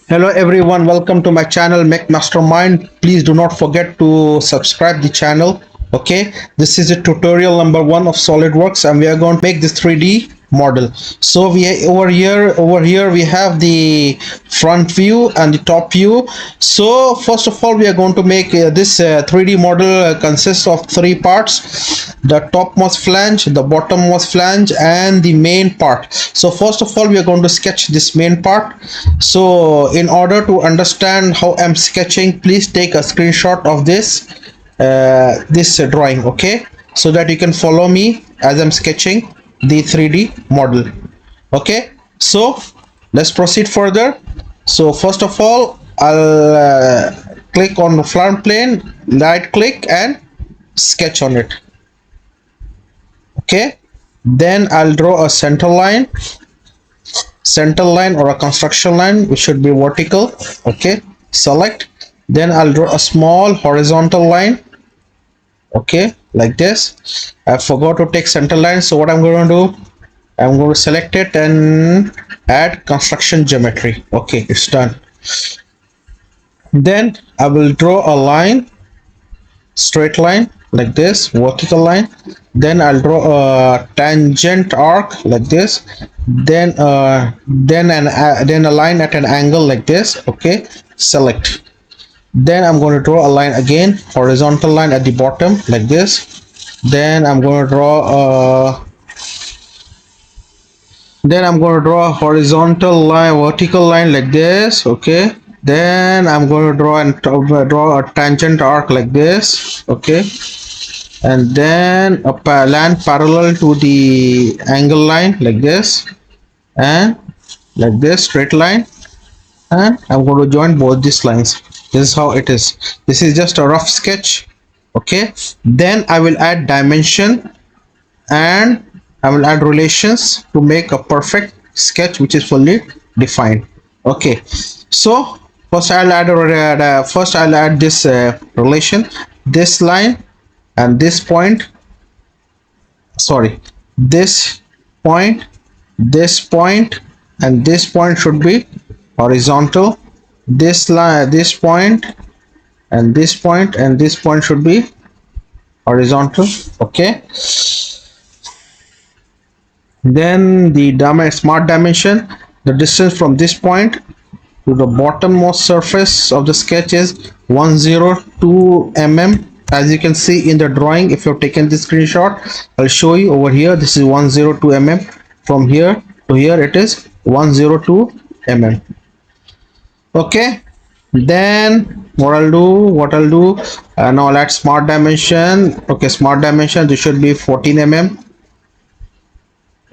Hello everyone, welcome to my channel Make Mastermind. Please do not forget to subscribe the channel. Okay, this is a tutorial number 1 of Solidworks and we are going to make this 3D model. So we over here we have the front view and the top view. So first of all we are going to make this 3D model consists of 3 parts: the topmost flange, the bottommost flange, and the main part. So first of all we are going to sketch this main part. So in order to understand how I'm sketching, please take a screenshot of this drawing, okay, so that you can follow me as I'm sketching the 3D model. Okay, so let's proceed further. So first of all I'll click on the front plane, right click and sketch on it. Okay, then I'll draw a center line or a construction line which should be vertical. Okay, select. Then I'll draw a small horizontal line. Okay, like this. I forgot to take center line, so what I'm going to do, I'm going to select it and add construction geometry. Okay, it's done. Then I will draw a line, straight line like this, vertical line. Then I'll draw a tangent arc like this. Then a line at an angle like this. Okay, select. Then I'm going to draw a line again, horizontal line at the bottom like this. Then I'm going to draw a horizontal line, vertical line like this. Okay, then I'm going to draw a tangent arc like this. Okay, and then a line parallel to the angle line like this, and like this, straight line. And I'm going to join both these lines. This is how it is. This is just a rough sketch. Okay, then I will add dimension and I will add relations to make a perfect sketch which is fully defined. Okay, so first I'll add this relation, this line and this point, sorry, this point, this point, and this point should be horizontal. This line, this point, and this point, and this point should be horizontal. Okay, then the smart dimension, the distance from this point to the bottommost surface of the sketch is 102 mm. As you can see in the drawing, if you've taken this screenshot, I'll show you over here. This is 102 mm. From here to here it is 102 mm. Okay, then what I'll do, now I'll add smart dimension. Okay, smart dimension, this should be 14 mm.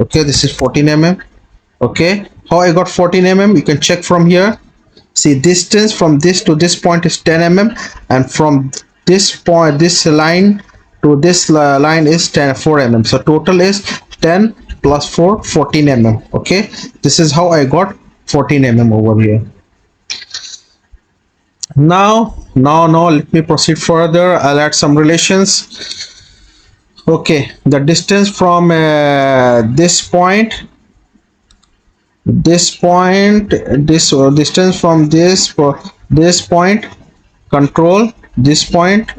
Okay, this is 14 mm. Okay, how I got 14 mm, you can check from here. See, distance from this to this point is 10 mm, and from this point, this line to this line is 4 mm. So total is 10 plus 4, 14 mm. Okay, this is how I got 14 mm over here. Now let me proceed further. I'll add some relations. Okay, the distance from this point, this distance from this point, control this point,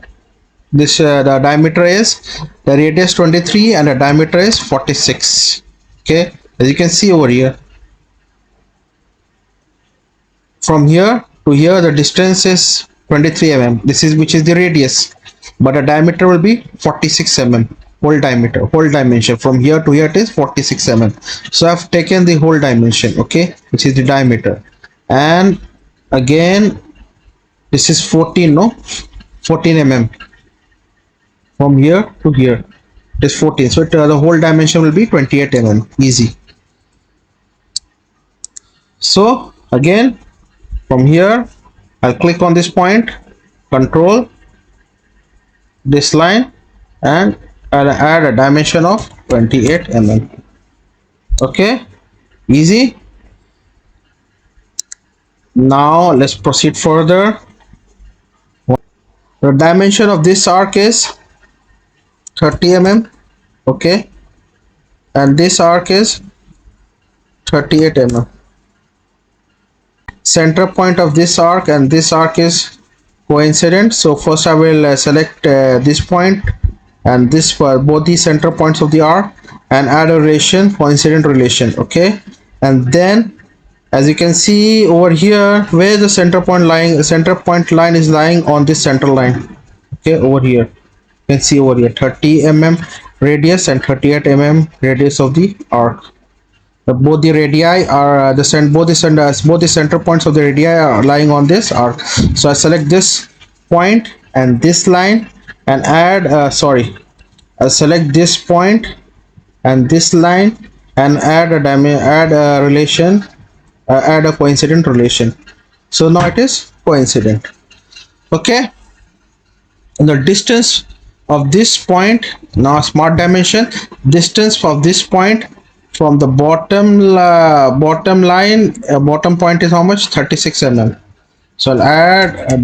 this the diameter is, the radius 23 and the diameter is 46. Okay, as you can see over here, from here to here the distance is 23 mm. This is which is the radius, but the diameter will be 46 mm. Whole dimension from here to here it is 46 mm. So I've taken the whole dimension, okay, which is the diameter. And again this is 14 mm. From here to here it is 14, so the whole dimension will be 28 mm. Easy. So again, from here I'll click on this point, control this line, and I'll add a dimension of 28 mm. Okay, easy. Now let's proceed further. The dimension of this arc is 30 mm. Okay, and this arc is 38 mm. center point of this arc and this arc is coincident. So first I will select this point and this for both the center points of the arc and add a relation, coincident relation. Okay, and then as you can see over here where the center point line is lying on this center line. Okay, over here you can see over here 30 mm radius and 38 mm radius of the arc. Both the radii are both the center points of the radii are lying on this arc. So I select this point and this line and add I select this point and this line and add a relation, add a coincident relation. So now it is coincident. Okay, and the distance of this point, now smart dimension, distance of this point from the bottom line, bottom point is how much? 36 mm. So I'll add a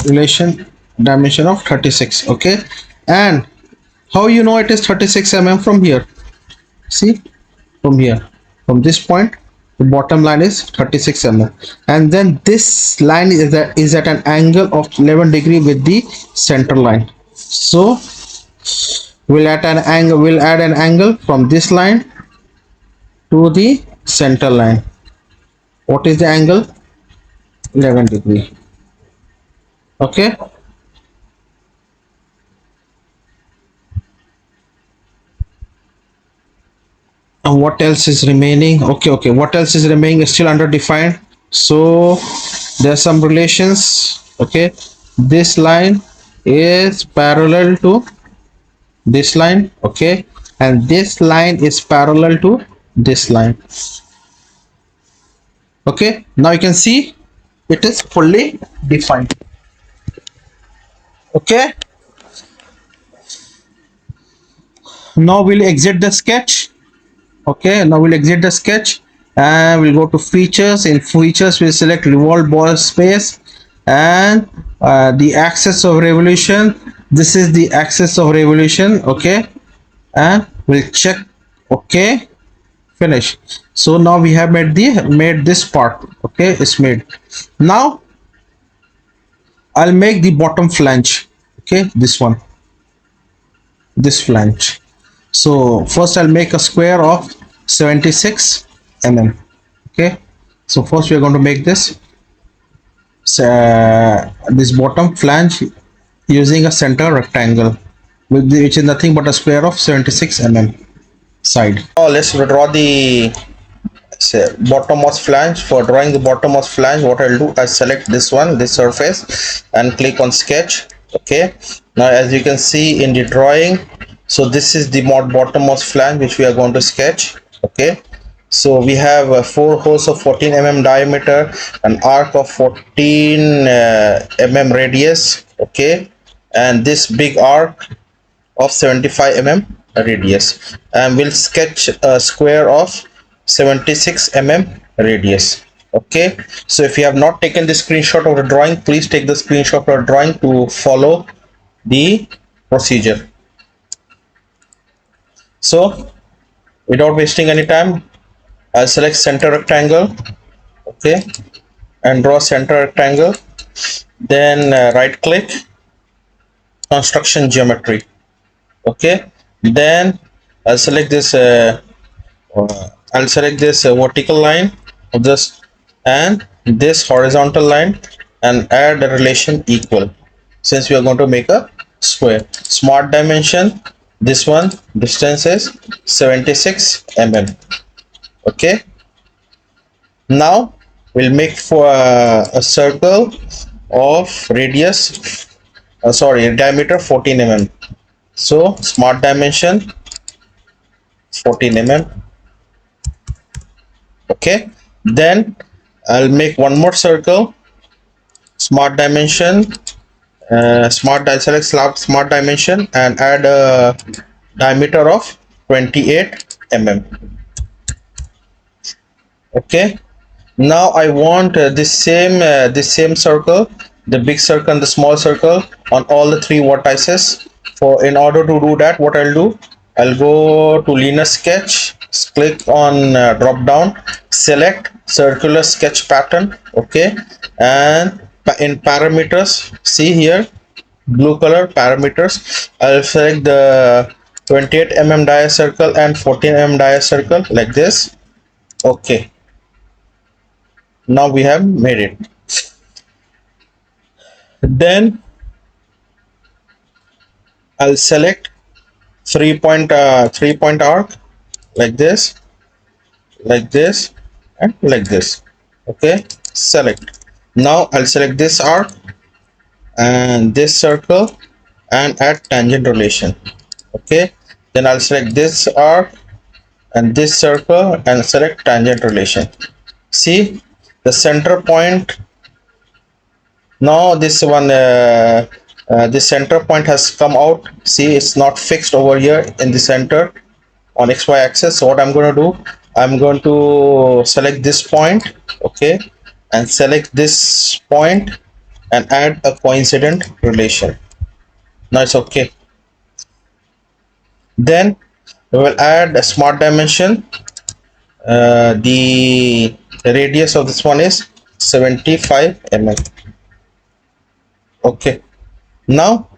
relation dimension of 36. Okay, and how you know it is 36 mm? From here, see, from here, from this point the bottom line is 36 mm, and then this line is at an angle of 11 degree with the center line. So we'll add an angle from this line to the center line. What is the angle? 11 degree. Okay, and what else is remaining? Okay, what else is remaining is still under defined. So there's some relations. Okay, this line is parallel to this line. Okay, and this line is parallel to this line. Okay, now you can see it is fully defined. Okay, now we'll exit the sketch. Okay, now we'll exit the sketch and we'll go to features. In features we'll select revolve ball space and the axis of revolution. This is the axis of revolution. Okay, and we'll check. Okay, finish. So now we have made this part. Okay, it's made. Now I'll make the bottom flange. Okay, this one, this flange. So first I'll make a square of 76 mm. Okay, so first we are going to make this bottom flange using a center rectangle which is nothing but a square of 76 mm side. Now let's draw the bottommost flange. For drawing the bottommost flange, what I'll do, I select this one, this surface, and click on sketch. Okay, now as you can see in the drawing, so this is the bottommost flange which we are going to sketch. Okay, so we have 4 holes of 14 mm diameter, an arc of 14 mm radius. Okay, and this big arc of 75 mm radius, and we'll sketch a square of 76 mm radius. Okay, so if you have not taken the screenshot of the drawing, please take the screenshot of the drawing to follow the procedure. So without wasting any time, I'll select center rectangle. Okay, and draw center rectangle, then right click, construction geometry. Okay, then I'll select this vertical line of this and this horizontal line and add a relation equal, since we are going to make a square. Smart dimension, this one, distance is 76 mm. Okay, now we'll make for a circle of radius diameter 14 mm. So smart dimension 14 mm. Okay, then I'll make one more circle, smart dimension, select smart dimension and add a diameter of 28 mm. Okay, now I want this same circle, the big circle and the small circle, on all the 3 vertices. In order to do that, what I'll do, I'll go to linear sketch click on drop down, select circular sketch pattern, okay, and in parameters, see here, blue color parameters, I'll select the 28 mm dia circle and 14 mm dia circle like this. Okay, now we have made it. Then I'll select 3 point arc like this, like this, and like this. Okay, select. Now I'll select this arc and this circle and add tangent relation. Okay, then I'll select this arc and this circle and select tangent relation. See the center point. Now this one, this center point has come out. See, it's not fixed over here in the center on XY axis. So what I'm going to do, I'm going to select this point, okay, and select this point and add a coincident relation. Now it's okay. Then we will add a smart dimension. The radius of this one is 75 mm. Okay, now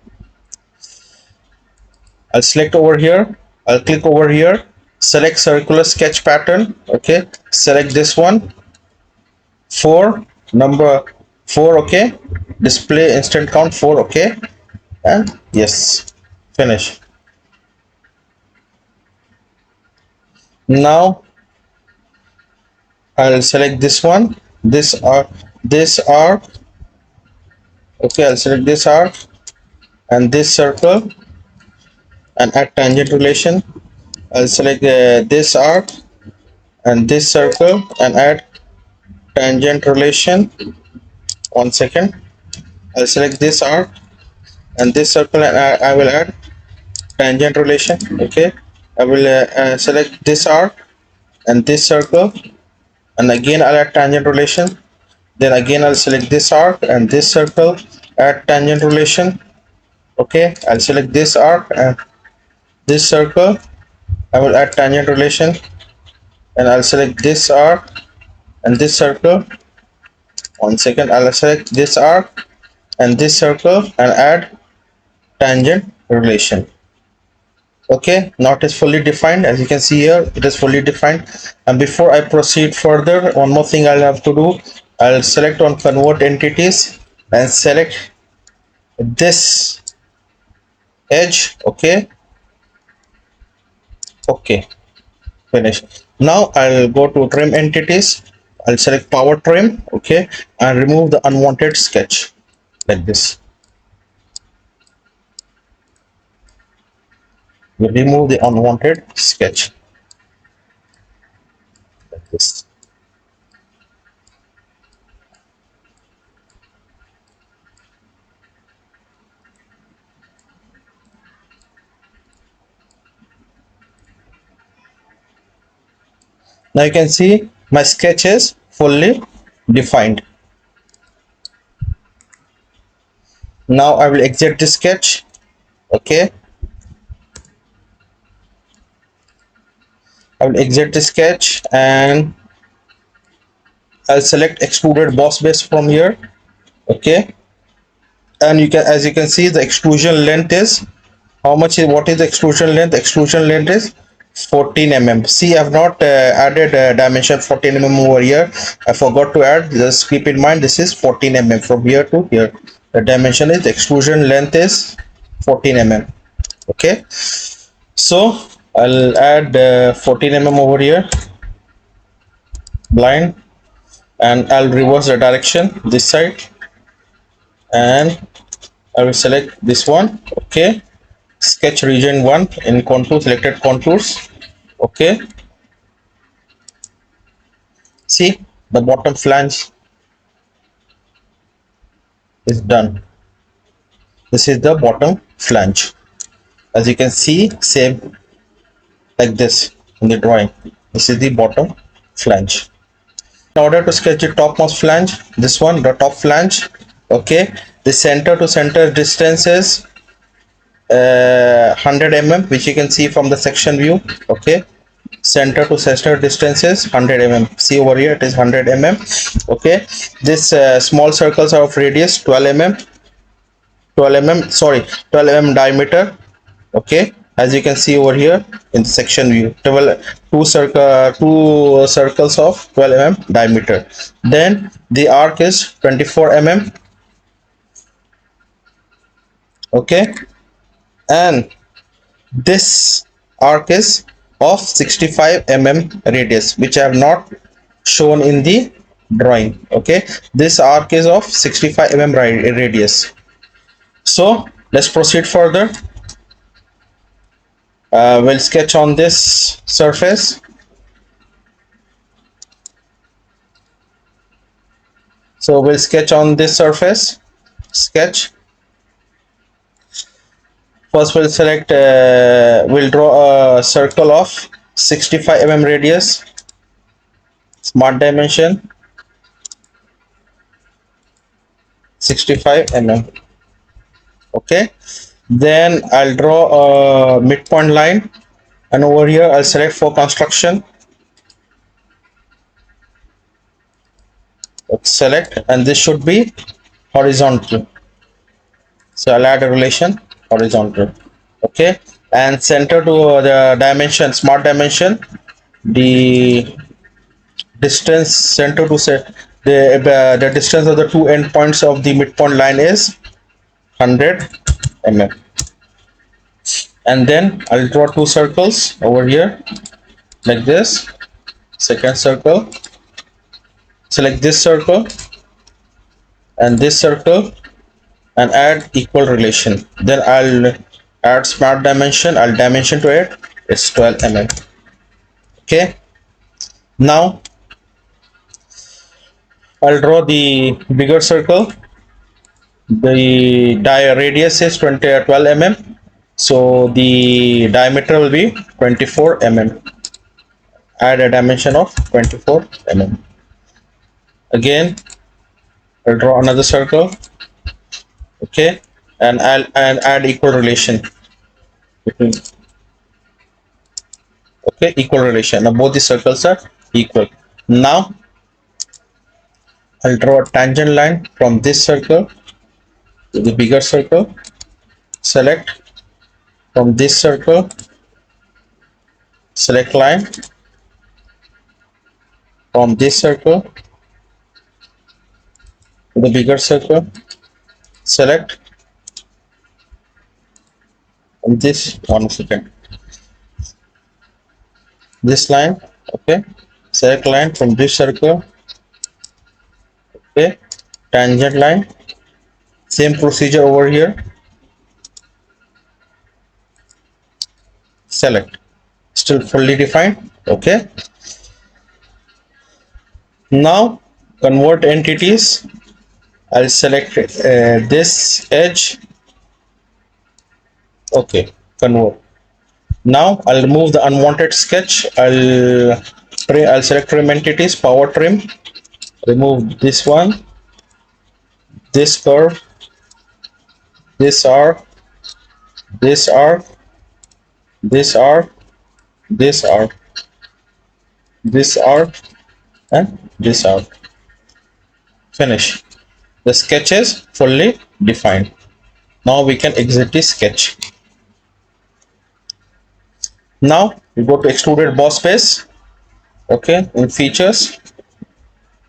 I'll select over here, I'll click over here, select circular sketch pattern, okay, select this one, 4, number 4, okay, display instant count 4, okay, and yes, finish. Now I'll select this one, this arc, okay, I'll select this arc and this circle and add tangent relation. I'll select this arc and this circle and add tangent relation. 1 second. I'll select this arc and this circle and I will add tangent relation. Okay, I will select this arc and this circle and again I'll add tangent relation. Then again I'll select this arc and this circle, add tangent relation. Okay, I'll select this arc and this circle, I will add tangent relation, and I'll select this arc and this circle. 1 second, I'll select this arc and this circle and add tangent relation. Okay, now it is fully defined. As you can see here, it is fully defined. And before I proceed further, one more thing I'll have to do, I'll select on convert entities and select this edge. Okay, okay, finish. Now I'll go to trim entities, I'll select power trim, okay, and remove the unwanted sketch like this. We remove the unwanted sketch like this. Now you can see my sketch is fully defined. Now I will exit the sketch. Okay, I will exit the sketch and I'll select extruded boss base from here. Okay, and you can, as you can see, the extrusion length is how much is, what is the extrusion length? Extrusion length is 14 mm. See, I've not added dimension 14 mm over here. I forgot to add. Just keep in mind this is 14 mm from here to here. The dimension is, the extrusion length is 14 mm. Okay, so I'll add 14 mm over here, blind, and I'll reverse the direction this side and I will select this one. Okay, sketch region 1 in contour, selected contours. Okay, see, the bottom flange is done. This is the bottom flange. As you can see, same like this in the drawing. This is the bottom flange. In order to sketch the topmost flange, this one, the top flange, okay, the center to center distance is 100 mm, which you can see from the section view. Okay, Center to center distance is 100 mm. See over here, it is 100 mm. Okay, this small circles are of radius 12 mm, 12 mm, sorry, 12 mm diameter. Okay, as you can see over here in the section view, two circles of 12 mm diameter. Then the arc is 24 mm. Okay, and this arc is of 65 mm radius, which I have not shown in the drawing. Okay, this arc is of 65 mm radius. So let's proceed further. We'll sketch on this surface. So we'll sketch on this surface. Sketch. First we'll select, we'll draw a circle of 65 mm radius, smart dimension 65 mm. Okay, then I'll draw a midpoint line, and over here I'll select for construction. Let's select, and this should be horizontal. So I'll add a relation horizontal. Okay, and center to the dimension, smart dimension, the distance center to set the distance of the two endpoints of the midpoint line is 100 mm. And then I'll draw two circles over here like this. Second circle, select this circle and this circle and add equal relation. Then I'll add smart dimension, I'll dimension to it, it's 12 mm. Okay, now I'll draw the bigger circle. The radius is 12 mm, so the diameter will be 24 mm. Add a dimension of 24 mm. Again, I'll draw another circle. Okay, and I'll add equal relation between. Okay, equal relation. Now both the circles are equal. Now I'll draw a tangent line from this circle to the bigger circle. Select from this circle, select line from this circle to the bigger circle, select from this, 1 second, this line. Okay, select line from this circle. Okay, tangent line, same procedure over here. Select, still fully defined. Okay, now convert entities. I'll select this edge. Okay, convert. Now I'll remove the unwanted sketch. I'll select trim entities, power trim, remove this one, this curve, this arc, this arc, this arc, this arc, this arc, and this arc. Finish. The sketch is fully defined. Now we can exit the sketch. Now we go to extruded boss face. Okay, in features,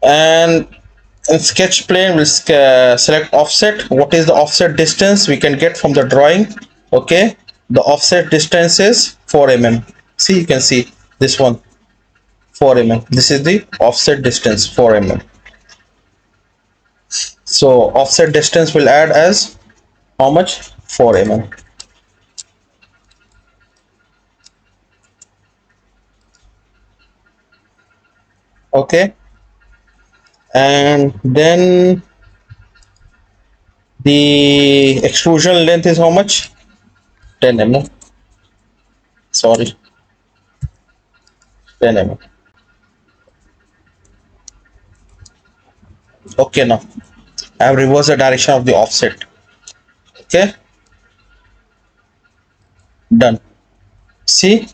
and in sketch plane we'll select offset. What is the offset distance we can get from the drawing? Okay, the offset distance is 4 mm. See, you can see this one, 4 mm. This is the offset distance, 4 mm. So offset distance will add as how much? 4 mm. Okay, and then the extrusion length is how much? 10 mm. Sorry, 10 mm. Okay, now I have reversed the direction of the offset. Okay, done. See,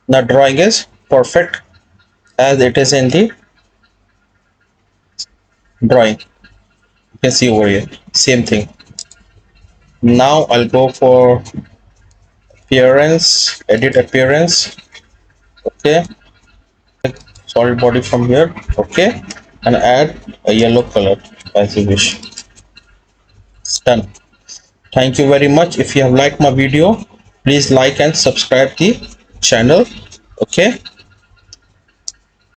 The drawing is perfect as it is in the drawing. You can see over here, same thing. Now I'll go for appearance, edit appearance. Okay, solid body from here. Okay, and add a yellow color as you wish. It's done. Thank you very much. If you have liked my video, please like and subscribe the channel. Okay.